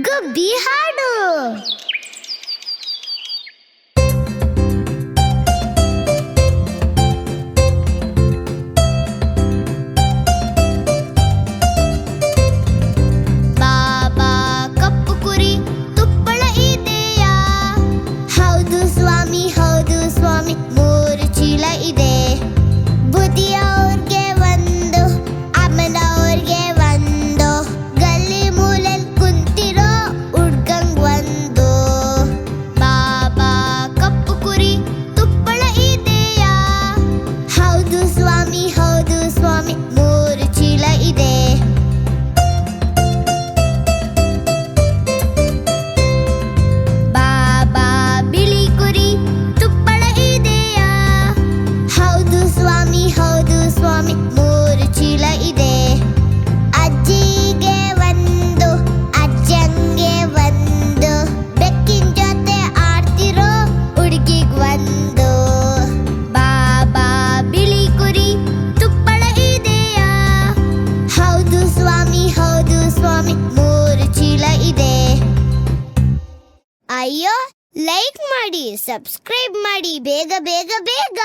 ಗುಬ್ಬಿ ಹಾಡು. ಬಾಬಾ ಕಪ್ಪು ಕುರಿ ತುಪ್ಪಳ ಇದೆಯಾ? ಹೌದು ಸ್ವಾಮಿ, ಹೌದು ಸ್ವಾಮಿ, 3 ಚೀಲ ಇದೆ. ಬುದಿಯವ್ರಿಗೆ ಒಂದು, ಅಮ್ಮನವ್ರಿಗೆ ಒಂದು, ಗಲ್ಲಿ ಮೂಲೆಲ್ ಕುಂತಿರೋ ಹುಡ್ಗಂಗ್ ಒಂದು. ಬಾಬಾ ಕಪ್ಪು ಕುರಿ ತುಪ್ಪಳ ಇದೆಯಾ? ಹೌದು ಸ್ವಾಮಿ, ಹೌದು ಸ್ವಾಮಿ, 3 ಚೀಲ ಇದೆ. ಬಾಬಾ ಬಿಳಿ ಕುರಿ ತುಪ್ಪಳ ಇದೆಯಾ? ಹೌದು ಸ್ವಾಮಿ, ಹೌದು ಸ್ವಾಮಿ, 3 ಚೀಲ ಇದೆ. ಅಜ್ಜಿಗೆ ಒಂದು, ಅಜ್ಜಂಗೆ ಒಂದು, ಬೆಕ್ಕಿನ ಜೊತೆ ಆಡ್ತಿರೋ ಹುಡುಗಿಗ್ ಒಂದು. ಬಾಬಾ ಬಿಳಿ ಕುರಿ ತುಪ್ಪಳ ಇದೆಯಾ? ಹೌದು ಸ್ವಾಮಿ, ಹೌದು ಸ್ವಾಮಿ, 3 ಚೀಲ ಇದೆ. ಅಯ್ಯೋ, ಲೈಕ್ ಮಾಡಿ, ಸಬ್ಸ್ಕ್ರೈಬ್ ಮಾಡಿ, ಬೇಗ ಬೇಗ ಬೇಗ.